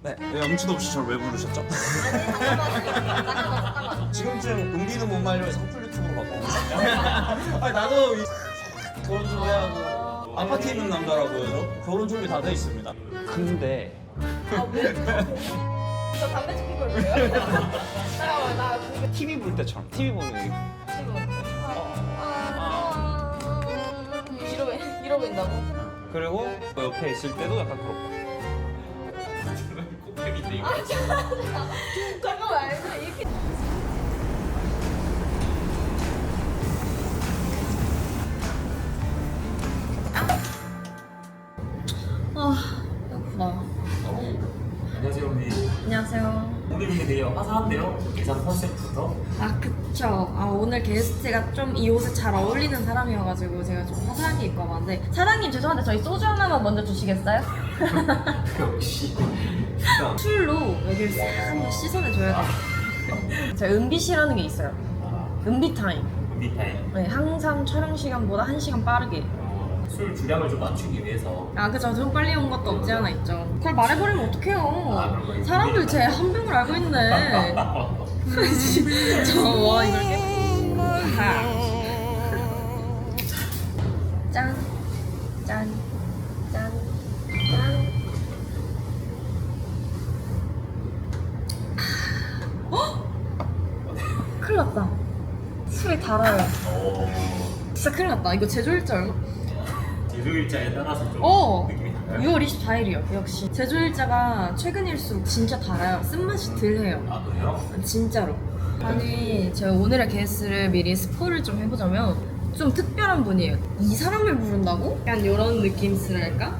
네, 왜 염치도 없이 저를 왜 부르셨죠? 잠깐만. 지금쯤 은비는 못 말려서 커플 유튜브로 바꿔. 아니 나도 결혼 좀 해야 하고 아파트에 있는 남자라고요. 저 결혼 준비 다 돼 있습니다. 근데 아 왜? 저 담배 좀 피고 올게요. 잠깐만 나 그게 TV 볼 때처럼 TV 보는 게 이러고 있다고? 그리고 옆에 있을 때도 약간 그렇고. 꽃뱀인데 이거. 잠깐만 이렇게 배고프다. 안녕하세요 언니. 안녕하세요. 오늘 근데 되게 화사한데요? 예상 컨셉부터. 아 그쵸. 오늘 게스트가 좀 이 옷에 잘 어울리는 사람이어가지고 제가 좀 화사하게 입고 와봤는데 사장님 죄송한데 저희 소주 하나만 먼저 주시겠어요? 역시. 술로 여기를 싹 한번 씻어내줘야 돼요. 제가 은비씨라는 게 있어요. 은비 타임. 미타임. 네, 항상 촬영 시간보다 1시간 빠르게. 술 주량을 좀 맞추기 위해서. 아 그죠. 좀 빨리 온 것도 없지 않아 있죠. 그걸 말해버리면 아, 그런 어떡해요. 거예요? 사람들 제 한 병을 알고 있네. 저와 이걸 깨. 짠. 짠. 짠. 짠. 헉! 큰일 났다. 술이 달아요. 진짜 큰일 났다. 이거 제조일자 얼마? 제조일자에 따라서 좀 어! 느낌이 달라요? 6월 24일이요. 역시 제조일자가 최근일수록 진짜 달아요. 쓴맛이 덜해요. 아 그래요? 진짜로. 아니 제가 오늘의 게스트를 미리 스포를 좀 해보자면 좀 특별한 분이에요. 이 사람을 부른다고? 약간 이런 느낌스랄까?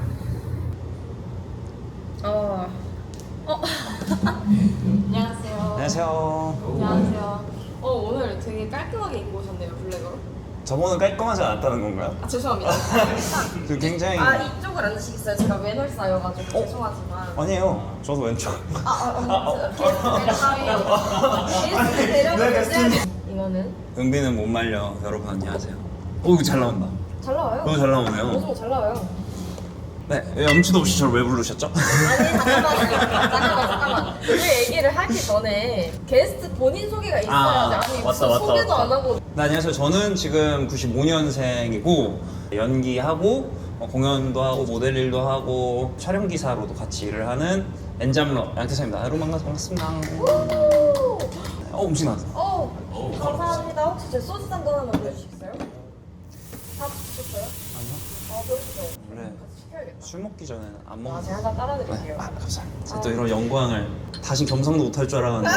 안녕하세요. 안녕하세요. 안녕하세요. 오늘 되게 깔끔하게 입고 오셨네요, 블랙으로. 저번은 깔끔하지 않았다는 건가요? 죄송합니다. 그 굉장히 이쪽을 앉으시겠어요? 제가 맨홀 쌓여가지고 죄송하지만. 아니에요. 저도 왼쪽. 게스트 내려가세요. 이거는 은비는 못 말려. 여러분 안녕하세요. 오 이거 잘 나온다. 잘 나와요. 너무 잘 나오네요. 너무 잘 나와요. 네, 왜 염치도 없이 저를 왜 부르셨죠? 아니 잠깐만. 그 얘기를 하기 전에 게스트 본인 소개가 있어야지. 아니 무슨 맞다. 소개도 안 하고. 네, 안녕하세요. 저는 지금 95년생이고 연기하고 공연도 하고 모델 일도 하고 촬영 기사로도 같이 일을 하는 엔잡러 양태성입니다. 여러분 반갑습니다. 음식 나왔어. 감사합니다. 혹시 제 소주 잔 하나만 보여주시겠어요? 다 드셨어요? 아니요. 배고프죠? 그래. 같이 시켜야겠다. 술 먹기 전에는 안 먹는. 제가 한잔 따라드릴게요. 감사합니다. 제가 또 이런 영광을 다시 겸상도 못할 줄 알았는데.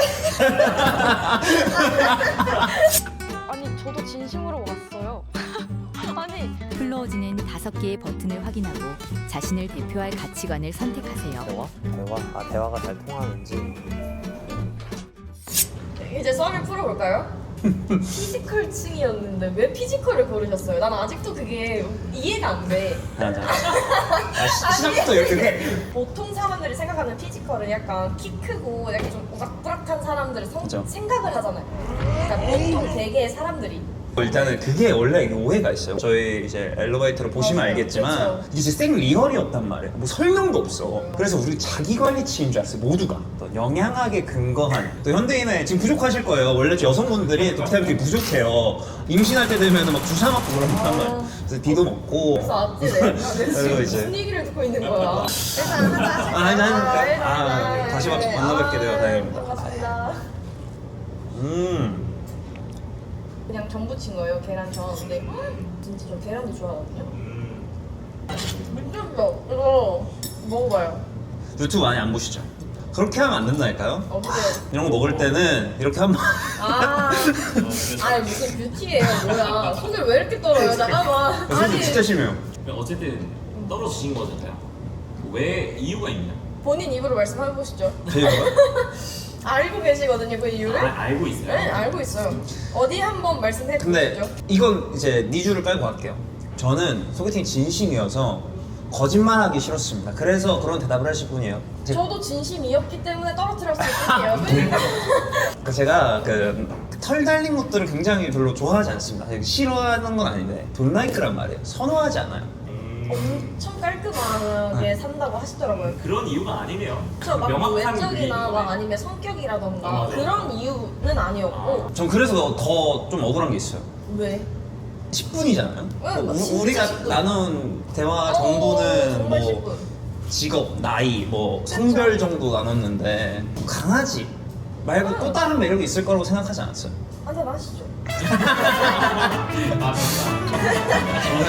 아니 저도 진심으로 왔어요. 아니 흘러오지는 5개의 버튼을 확인하고 자신을 대표할 가치관을 선택하세요. 대화가 잘 통하는지. 이제 썰을 풀어볼까요? 피지컬층이었는데 왜 피지컬을 고르셨어요? 난 아직도 그게 이해가 안 돼. 맞아. 시작부터 이렇게 해. 보통 사람들이 생각하는 피지컬은 약간 키 크고 약간 좀 우락부락한 사람들을 그죠. 생각을 하잖아요. 그러니까 보통 대개의 사람들이 일단은 그게 원래 오해가 있어요. 저희 이제 엘리베이터를 보시면 맞아요. 알겠지만 그쵸. 이게 진짜 생 리얼이었단 말이에요. 뭐 설명도 없어. 그래서 우리 자기관리치인 줄 알았어요. 모두가. 또 영양학에 근거한 또 현대인의 지금 부족하실 거예요. 원래 여성분들이 또 비타민이 부족해요. 임신할 때 되면 막 주사 맞고 그런 거란 그래서 비도 먹고. 그래서 앞뒤 내가 그리고 지금 이제 무슨 얘기를 듣고 있는 거야? 일단 하자 하실까요? 다시 만나뵙게 되어 다행입니다. 반갑습니다. 그냥 전 부친 거예요, 계란전. 근데 진짜 저 계란도 좋아하거든요. 미쳤어. 이거 먹어봐요. 유튜브 많이 안 보시죠? 그렇게 하면 안 된다니까요? 어떻게? 이런 거 먹을 때는 이렇게 하면 아니 무슨 뷰티예요, 뭐야? 손을 왜 이렇게 떨어요? 잠깐만. 손이 진짜 심해요. 어쨌든 떨어지신 거잖아요. 왜 이유가 있냐? 본인 입으로 말씀해 보시죠. 제가 알고 계시거든요, 그 이유를? 알고 있어요. 네, 알고 있어요. 어디 한번 말씀해 근데 보시죠. 이건 이제 네 줄을 깔고 갈게요. 저는 소개팅이 진심이어서 거짓말하기 싫었습니다. 그래서 그런 대답을 하실 분이에요. 저도 진심이었기 때문에 떨어뜨렸을 뿐이에요. 그러니까 제가 그 털 달린 것들을 굉장히 별로 좋아하지 않습니다. 싫어하는 건 아닌데 돈 라이크란 말이에요. 선호하지 않아요. 엄청 깔끔하게 산다고 하시더라고요. 그런 이유가 아니네요. 막 명확한 외적이나 그게 막 있네. 아니면 성격이라던가 맞아요. 그런 이유는 아니었고. 전 그래서 더 좀 억울한 게 있어요. 왜? 10분이잖아요. 응, 진짜 우리가 10분. 나눈 대화 정도는 정말 뭐 10분. 직업, 나이, 뭐 성별 정도 나눴는데 강아지 말고 또 다른 매력이 있을 거라고 생각하지 않았어요. 한잔 하시죠. 아, 진짜. 저는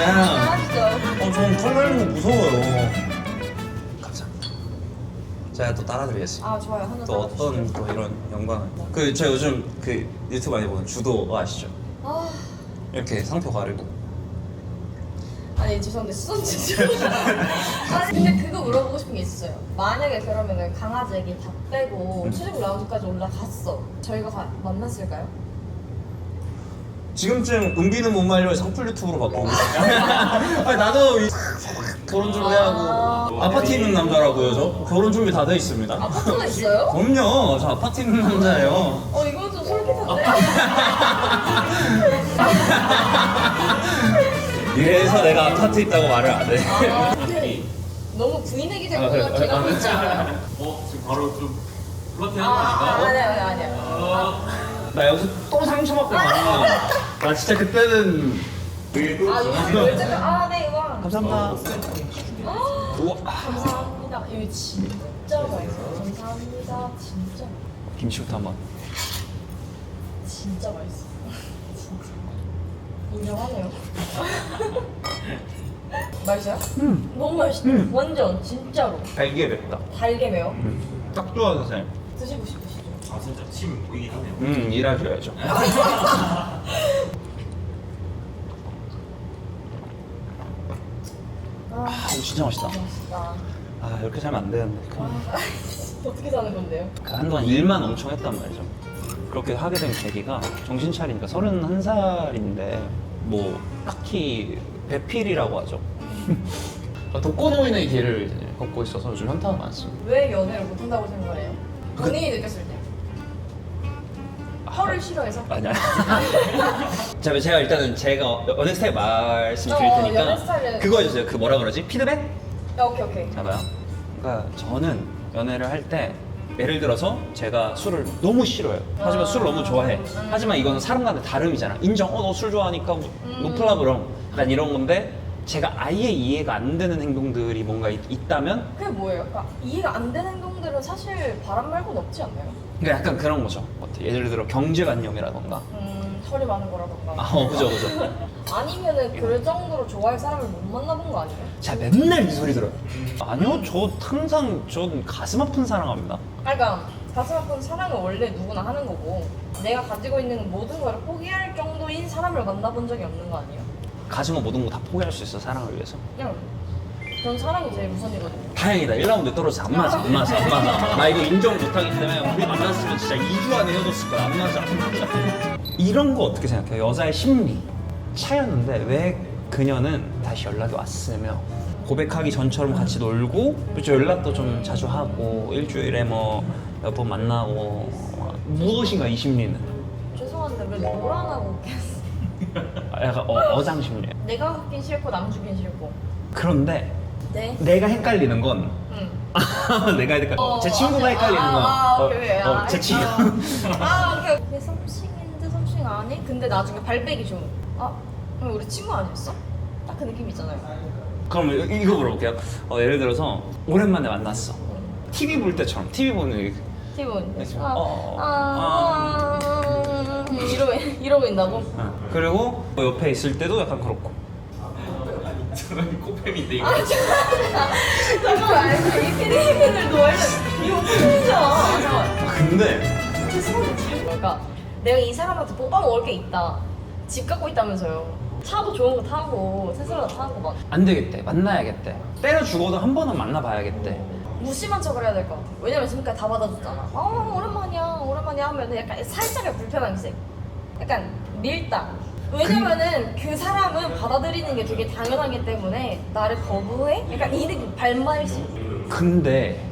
하시죠. 저는 털 날리는 거 무서워요. 감사합니다. 제가 또 따라드리겠습니다. 아 좋아요. 한잔 또 어떤 또 이런 영광을. 제가 요즘 그 유튜브 많이 보는 주도 아시죠? 아 이렇게 상표 가리고. 아니 죄송한데 수선지 아니 근데 그거 물어보고 싶은 게 있었어요. 만약에 그러면은 강아지 애기 다 빼고 최종 라운드까지 올라갔어. 저희가 만났을까요? 지금쯤 은비는 못 말려서 커플 유튜브로 바꾸고 있어요. 아니, 나도 결혼 준비하고 아파트 있는 남자라고요. 저 결혼 준비 다 돼 있습니다. 아파트가 있어요? 그럼요. 저 아파트 있는 남자예요. 이거 좀 솔깃한데? 이래서 내가 아파트 있다고 말을 안 해. 너무 부인에게 될 것 같긴 하고 있지 않아요? 지금 바로 좀 플러팅 하는 거 아닌가? 아니야. 나 여기서 또 상처받고 가. 나 진짜 그때는 요즘 열정을 네 이거 감사합니다. 우와. 감사합니다. 이거 진짜 맛있어요. 감사합니다. 진짜 김치부터 한번. 진짜 맛있어. 진짜 인정하네요. 맛있어요? 너무 맛있어. 완전 진짜로 달게 맵다. 달게 매워. 딱 좋아 선생님. 드시고 싶으시죠? 아, 진짜 침 보이긴 하네요. 일하셔야죠. 이거 진짜 맛있다. 맛있다. 이렇게 살면 안 되는데. 어떻게 사는 건데요? 한동안 일만 엄청 했단 말이죠. 그렇게 하게 된 계기가 정신 차리니까 31살인데 뭐 딱히 배필이라고 하죠. 독거노인의 길을 걷고 있어서 요즘 현타가 많습니다. 왜 연애를 못한다고 생각해요? 본인이 느꼈을 때. 털을 싫어해서? 아니야. 제가 일단은 제가 연애 스타일 말씀드릴 연애 테니까 스타일은- 그거 해주세요. 그 뭐라 그러지? 피드백? 오케이. 잡아요. 그러니까 저는 연애를 할 때 예를 들어서 제가 술을 너무 싫어해요. 하지만 술을 너무 좋아해. 하지만 이거는 사람마다 다름이잖아. 인정. 너 술 좋아하니까 노플라 그럼. 약간 이런 건데 제가 아예 이해가 안 되는 행동들이 뭔가 있다면 그게 뭐예요? 그러니까 이해가 안 되는 행동들은 사실 바람 말고는 없지 않나요? 그러니까 약간 그런 거죠. 예를 들어 경제관념이라던가. 털이 많은 거라던가. 그죠. 아니면은 그 정도로 좋아할 사람을 못 만나본 거 아니에요? 제가 맨날 이 소리 들어요. 아니요, 전 가슴 아픈 사랑합니다. 그러니까 가슴 아픈 사랑은 원래 누구나 하는 거고 내가 가지고 있는 모든 걸 포기할 정도인 사람을 만나본 적이 없는 거 아니에요? 가진 거 모든 거 다 포기할 수 있어, 사랑을 위해서. 그냥 전 사랑이 제일 우선이거든요. 다행이다. 1라운드 떨어져서 안 맞아. 나 이거 인정 못하기 때문에 우리 만났으면 진짜 2주 안에 헤어졌을 거야. 안 맞아. 이런 거 어떻게 생각해요? 여자의 심리 차였는데 왜 그녀는 다시 연락이 왔으며 고백하기 전처럼 같이 놀고 그렇죠, 연락도 좀 자주 하고 일주일에 뭐 몇 번 만나고 무엇인가 이 심리는 죄송한데 왜 노란하고 약간 어장 심리예요. 내가 갖긴 싫고 남 주긴 싫고. 그런데 네? 내가 헷갈리는 건 응. 내가 제 친구가 헷갈리는 건 오케이. 제 친구 오케이. 이게 썸씽인데 썸씽 아니? 근데 나중에 발빼기 좀. 그럼 우리 친구 아니었어? 딱 그 느낌 있잖아요. 그럼 이거 물어볼게요. 예를 들어서 오랜만에 만났어. TV 볼 때처럼 TV 보는 티본. 어. 이러고 있다고? 그리고 뭐 옆에 있을 때도 약간 그렇고. 저는 코팸인데 이거. 잠깐만, 이 피디님들도 원래 이거 풀리잖아. 잠깐만. 근데 그러니까 내가 이 사람한테 뽑아먹을 게 있다. 집 갖고 있다면서요. 차도 좋은 거 타고 테슬라 타고 막 안 되겠대. 만나야겠대. 때려 죽어도 한 번은 만나봐야겠대. 무심한 척을 해야 될 것 같아. 왜냐면 지금까지 다 받아줬잖아. 오랜만이야 하면 약간 살짝의 불편한 기색. 약간 밀당. 왜냐면은 그 사람은 받아들이는 게 되게 당연하기 때문에 나를 거부해? 약간 이 느낌 발말식. 근데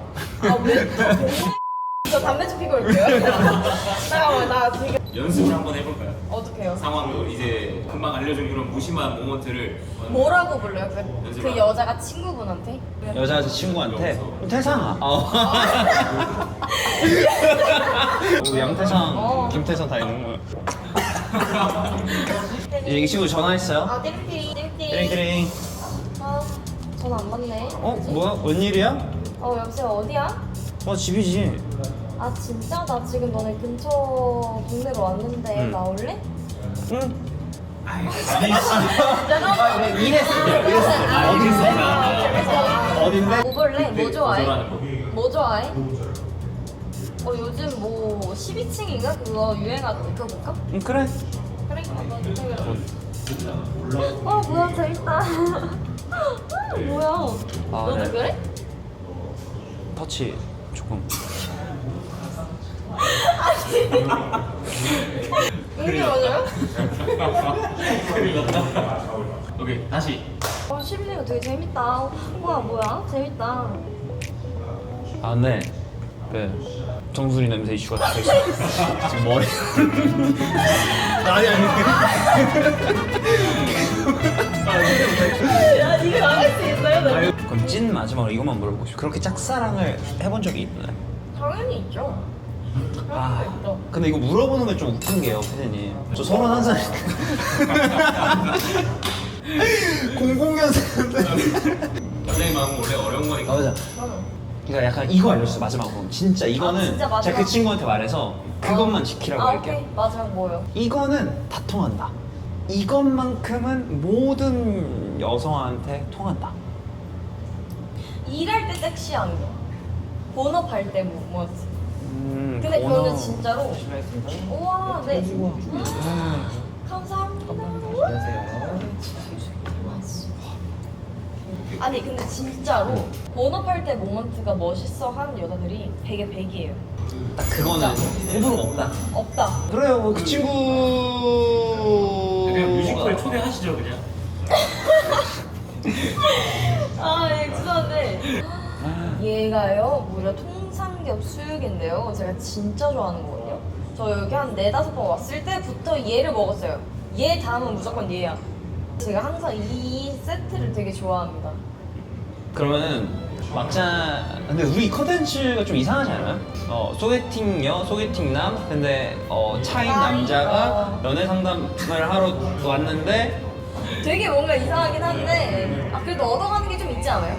왜? 저 담배 좀 피고 올게요. 잠깐만 나 지금 연습을 한번 해볼까요? 어떻게 해요? 상황을 이제 금방 알려준 그런 무심한 모먼트를 뭐라고 불러요? 그 연습을 여자가 친구분한테? 여자 친구한테 태상아. 우리 양태상, 김태상 다 있는 거야. 이 친구 전화했어요? 아 띠링띠링 띠링띠링. 아 전화 안 받네. 뭐야? 웬일이야? 여보세요 어디야? 집이지. 아 진짜? 나 지금 너네 근처 동네로 왔는데 응. 나올래? 응. 잠깐만 이랬어. 어딘데? 뭐 볼래? 뭐 좋아해? 거절하는 거. 뭐 좋아해? 요즘 뭐 12층인가? 그거 유행하던데 그거 볼까? 응, 그래. 그래 뭐야 재밌다 뭐야 너도 네. 그래? 터치 조금. 이게 맞아요? 오케이 다시. 12층 되게 재밌다 우와 뭐야 재밌다 네. 정수리 냄새 이슈가 되게 지금 머리. 아니. 야 이거 나갈 수 있어요? 너? 그럼 찐 마지막으로 이것만 물어보고 싶어. 그렇게 짝사랑을 해본 적이 있나요? 당연히 있죠 아, 당연히 있죠 근데 이거 물어보는 건 좀 웃긴 게요, 피디님. 저 31살. 00년생인데. 연애의 마음은 원래 어려운 거니까. 맞아. 그러니까 약간 이거 알려줬어, 마지막으로. 진짜 이거는 진짜 마지막? 제가 그 친구한테 말해서 그것만 지키라고 할게요. 오케이 마지막 뭐요? 이거는 다 통한다. 이것만큼은 모든 여성한테 통한다. 일할 때 섹시한 거 본업할 때 뭐지? 근데 번호. 그거는 진짜로 우와 네 감사합니다 아니 근데 진짜로 본업할 때 모먼트가 멋있어 하는 여자들이 100에 100이에요 딱 그거는 일부러 없다. 없다 그래요, 그 친구. 그냥 뮤지컬 초대하시죠 그냥. 예, 죄송한데 얘가요 무려 통삼겹 수육인데요 제가 진짜 좋아하는 거거든요 저 여기 한 4-5번 왔을 때부터 얘를 먹었어요 얘 다음은 무조건 얘야 제가 항상 이 세트를 되게 좋아합니다 그러면은 막장. 근데 우리 컨텐츠가 좀 이상하지 않아요? 소개팅녀, 소개팅남. 근데 차인 남자가 연애 상담을 하러 왔는데 되게 뭔가 이상하긴 한데 그래도 얻어가는 게 좀 있지 않아요?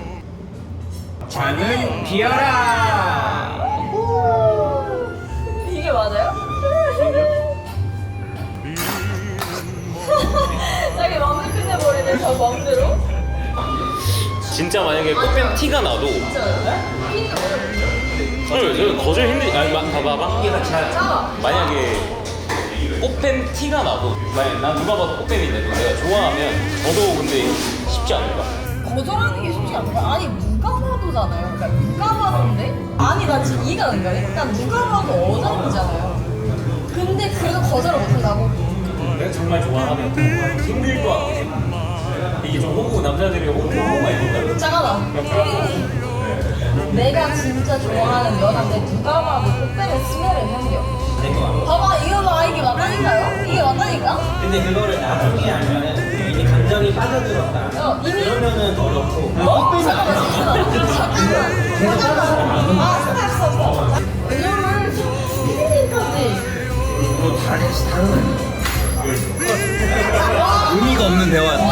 잔은 비어라. 이게 맞아요? 자기 맘을 끝내버리네 저 맘대로 진짜 만약에 꽃뱀 티가 나도 진짜요? 저 거절 힘들. 아니 봐봐. 짜 만약에 꽃뱀 티가 나도 만약 난 누가 봐도 꽃뱀인데 내가 좋아하면 저도 근데 쉽지 않을까? 거절하는 게 쉽지 않다. 아니 누가 봐도잖아요. 그러니까 누가 봐도인데? 아니 나 지금 이해가 안 가네. 그러니까 누가 봐도 어장이잖아요. 근데 그래도 거절을 못한다고? 내가 정말 좋아하면 힘들 거 같아. 이게 좀 호구 남자들이 호구가 있는다. 잠깐만. 내가 진짜 좋아하는 여자인데 누가 봐도 꽃뱀의 스멜을 향겨. 봐봐 이거 봐 이게 맞다니까요? 이게 맞다니까? 근데 그거를 나중에 알면은 이미 감정이 빠져들었다. 이미 그러면은 더 좋고. 잠깐만 스탑. 왜냐면 피디님까지 의미가 없는 대화였다. 와,